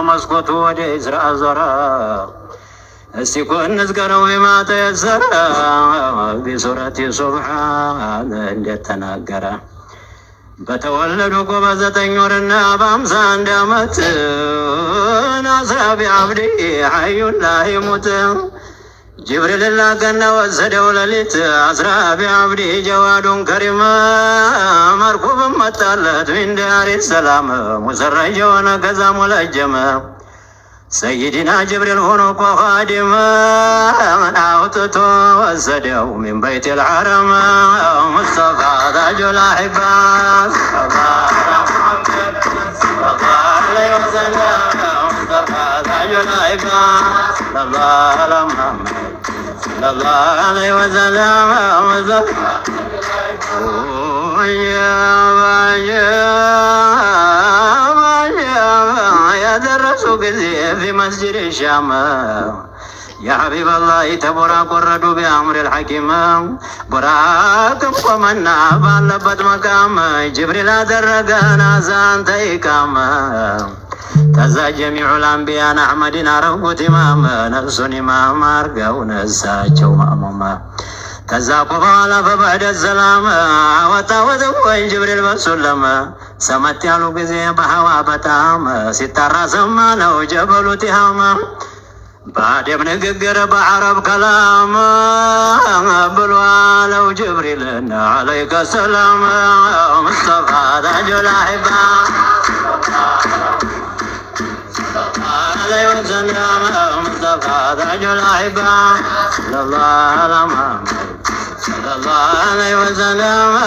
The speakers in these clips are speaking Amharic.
መስኮቱ ወደ እስራኤል ዞረ እስቲ ኮንስ ቀረው በማታ የሰራ በሱረት ሱብሃን እንደተናገረ በተወለዱ በዘጠኝ ወርና በ51 ዓመት ናስራቢ አብዲ ሐዩን ላ ይሙት ጅብሪል ላከና ወሰደው ሌሊት አስራቢ አብዲ ጀዋዱን ከሪም መርኩብ መጣለት ሚን ዳር ሰላም ሙሰረጅ ሆነ ከዛ ሙለጀመ ሰይድና ጅብሪል ሆኖ ኻዲም አውጥቶ ወሰደው ሚን በይት الحرم ሙስጠፋ ታጁል አሕባብ الله عليه وسلم يا درسوا في مسجد الشام يا حبيب الله تبارك وردوا بأمر الحكيم براك ومنا بالبت مقام جبريل درجنا زان تيكام تزا جميع الأنبياء أحمدين عرفوا تمام نفسون إمام أرقون الساجو مأموما تزا قبالا فبعد السلام وتوذوا جبريل والسلم سمت يالو بزي بحوا بتام ستارا سمانا وجبل تهام بعد ابن ققر بعرب كلام بلوا لو جبريل عليك السلام مصطفى تاج الأحباب عليه وسلم مصطفى تاج الأحباب صلى الله على محمد صلى الله عليه وسلم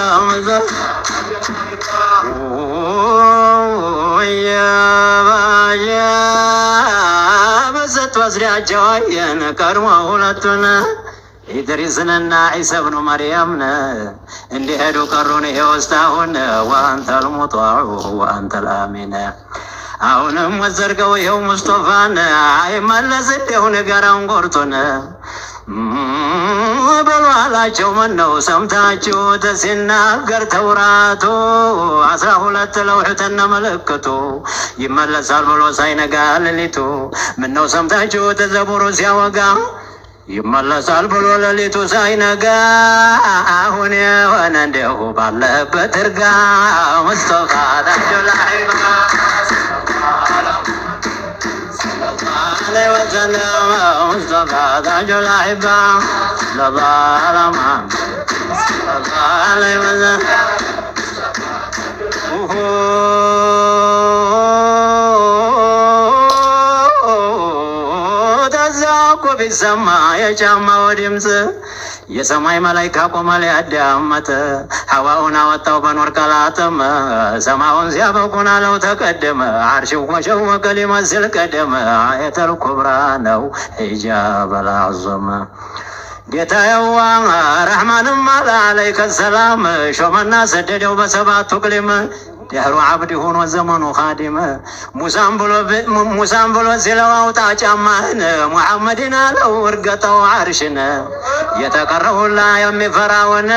بست وزرياቸው አየን ቀድሞ ሁለቱን ኢድሪስንና ዒሳ ብኑ መርየምን እንዲሄዱ ቀሩን ይሄው እስካሁን ወአንተ አልሙጣዑ ወአንተ አልአሚን አሁንም ወዘርገው ይኸው ሙስጠፋን አይመለስ እንደው ንገረውን ቆርጦን በሏላቸው ምነው ሰምታችሁት ሲናገር ተውራቱ 12 ለውሕተነ ምልክቱ ይመለሳል ብሎ ሳይነጋ ሌሊቱ ምነው ሰምታችሁት ዘቡሩ ሲያወጋ ይመለሳል ብሎ ሌሊቱ ሳይነጋ አሁን የሆነ እንደው ባለበት እርጋ ሙስጠፋ ታጁል አሕባብ عليه وسلم مصطفى تاج الأحباب صلى الله على محمد صلى الله عليه وسلم ተዛቆ ቢሰማ የጫማው ድምፅ የሰማይ መላእክት ቆመ ሊያዳምጥ ሐዋውን አወጣው በኖር ቀላጠመ ሰማውን ሲያበቁን አለው ተቀደመ አርሽው ወሸወቀ ሊመስል ቀደመ አየተል ኩብራ ነው ሒጃብ አልአዕዘም ጌታዬዋ ረሕማንም አለ ዓለይከ ሰላም ሾመና ሰደደው በሰባቱ ቅሊም ደህሩ ዓብድ ሆኖ ዘመኑ ኻዲም ሙሳን ብሎ ሲለው አውጣ ጫማህን ሙሐመድን አለው እርገጠው ዓርሽን የተቀረሁላ የሚፈራውን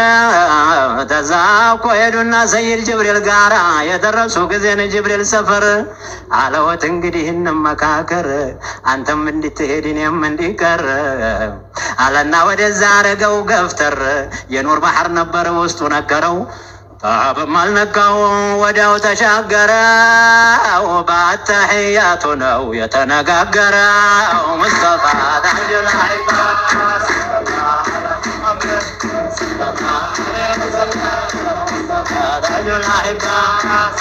ተዛቆ ሄዱና ሰይድ ጅብሪል ጋራ የደረሱ ጊዜን ጅብሪል ሰፈር አለወት እንግዲህ እንመካከር አንተም እንድትሄድ እኔም እንዲቀር አለና ወደዛ አረገው ገፍተር የኑር ባህር ነበር ውስጡ ነገረው طاب مالنكاو وداو تشاقرا وبالتحيات نو يتنقاقرا ومصطفى تاج الأحباب تاج الأحباب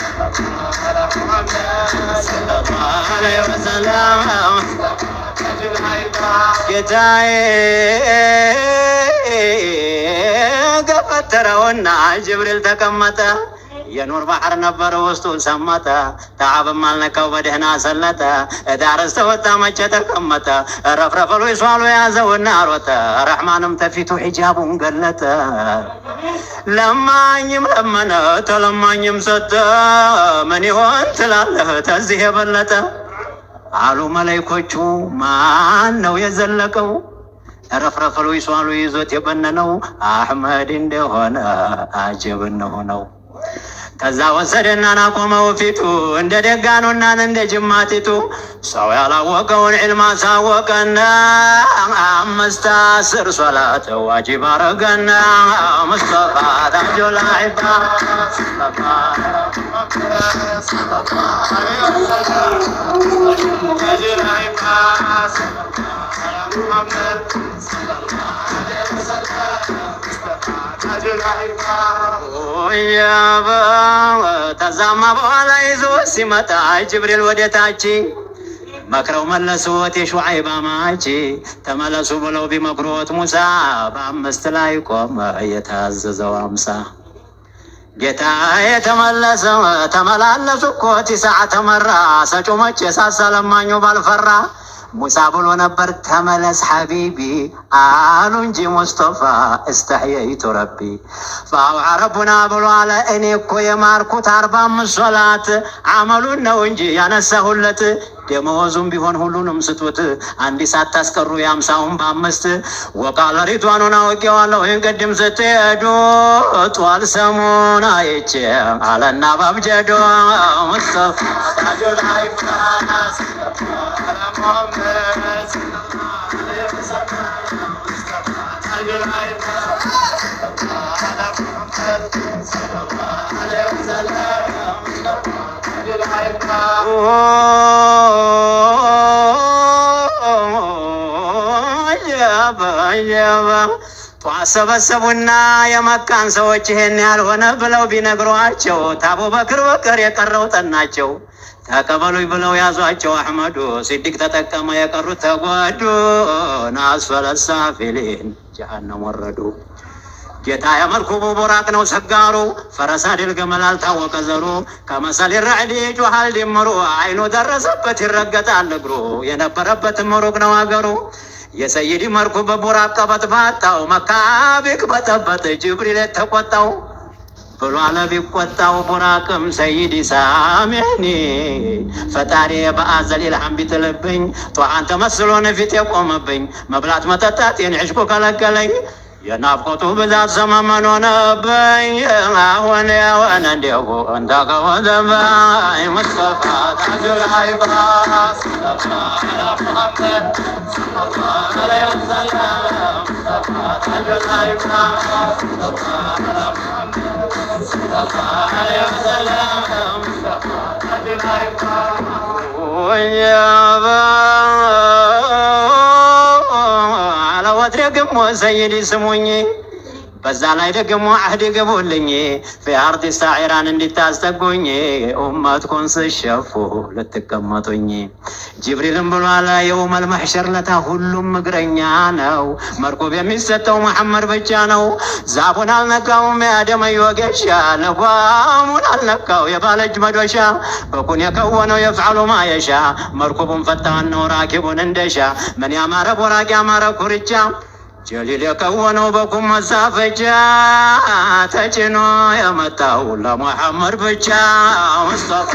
صلى الله عليه وسلم ጌታዬ ገፈተረውና ጅብሪል ተቀመጠ የኑር ባህር ነበር ውስጡ ሰመጠ ተዓብም አልነካው በደህና ሰለጠ ዳርስ ተወጣ መቼ ተቀመጠ ረፍረፈሉ ይሷሉ ያዘውና ሮጠ ረሕማንም ተፊቱ ሒጃቡን ገለጠ ለማኝም ለመነ ተለማኝም ሰጠ ምን ይሆን ትላለህ ተዚህ የበለጠ አሉ መላእክቶቹ ማን ነው የዘለቀው ረፍረፈሉ ይሷሉ ይዞት የበነነው አሕመድ እንደሆነ አጀብ ነው ከዛ ወሰደና ናቆመው ፊቱ እንደ ደጋኑና እንደ ጅማቲቱ ሰው ያላወቀውን ዒልም አሳወቀና 5 ሶላት ዋጅብ አረገና ሙስጠፋ ታጁል ዒባ ተዛማ በኋላ ይዞ ሲመጣ ጅብሪል ወደታች መክረው መለሱት የሹዓይብ አማች ተመለሱ ብለው ቢመክሩት ሙሳ በ5 ላይ ቆመ የታዘዘው 50 ጌታ የተመለሰው ተመላለሱ እኮ 9 ተመራ ሰጮመች የሳሰለማኙ ባልፈራ ሙሳ ብሎ ነበር ተመለስ ሐቢቢ አሉ እንጂ ሙስጠፋ استحييت ربي فاوعى ربنا ብሎ አለ እኔ እኮ የማርኩት 45 ሶላት አመሉን ነው እንጂ ያነሳሁለት ደመወዙም ቢሆን ሁሉንም ስጡት አንዲ ሳታስቀሩ የ50ውን በ5 ወቃለ ሪድዋኑን አውቄዋለሁ እንቅድም ስትሄዱ ጧል ሰሙን አይቼ አለና ባብጀዶ ሙስጠፋ ታጁል ዒባ ሰበሰቡና የመካን ሰዎች ይሄን ያልሆነ ብለው ቢነግሯቸው ታቡበክር በቀር የቀረው ጠናቸው ተቀበሉኝ ብለው ያዟቸው አህመዱ ሲዲቅ ተጠቀመ የቀሩት ተጓዱ ናስፈለ ሳፊሊን ጀሃነም ወረዱ ጌታ የመርኩቡ ቡራቅ ነው ሰጋሩ ፈረሳ ድል ገመል አልታወቀ ዘሩ ከመሰል ረዕድ ጆሃል ድምሩ አይኑ ደረሰበት ይረገጣል እግሩ የነበረበት ምሩቅ ነው አገሩ የሰይዲ መርኩብ ቡራቅ ቀበጥ ባጣው መካቢቅ በጠበጥ ጅብሪል ተቆጣው ብሎ አለ ቢቆጣው ቡራቅም ሰይዲ ሳሚኒ ፈጣሪ በአዘል ኢልሃም ቢትልብኝ ጧን ተመስሎን ፊት የቆመብኝ መብላት መጠጣት የንዕሽኩ ከለከለኝ የናፍቆቱ ብዛት ሰመመን ሆነብኝ አሁን የሆነ እንዲሁ እንዳከወዘባይ ሙስጠፋ ታጁል ዒባ ሙስጠፋ ሙሐመድ ሰለላሁ ዐለይሂ ወሰለም ሙስጠፋ ታጁል ዒባ ሙስጠፋ ሙሐመድ ሰለላሁ ዐለይሂ ወሰለም ሙስጠፋ ታጁል ዒባ ወያባ ደግሞ ሰይዲ ስሙኝ በዛ ላይ ደግሞ አህድ ገቡልኝ في ሳዒራን እንድታስጠጉኝ ኡመትኩን ስሸፉ ልትቀመጡኝ ጅብሪልም ብሏል የውመል መሕሸር ለታ ሁሉም እግረኛ ነው መርኩብ የሚሰጠው መሐመድ ብቻ ነው ዛፉን አልነካውም የአደም ወገሻ ለጓሙን አልነካው የባለጅ መዶሻ በኩን የከወነው የፍዓሉ ማየሻ መርኩቡን ፈታን ነው ራኪቡን እንደሻ ምን ያማረ ቦራቅ ያማረ ኩርቻ ጀሊል የከወነው በኩም መሳፈጃ ተጭኖ የመጣው ለሙሐመድ ብቻ ሙስጠፋ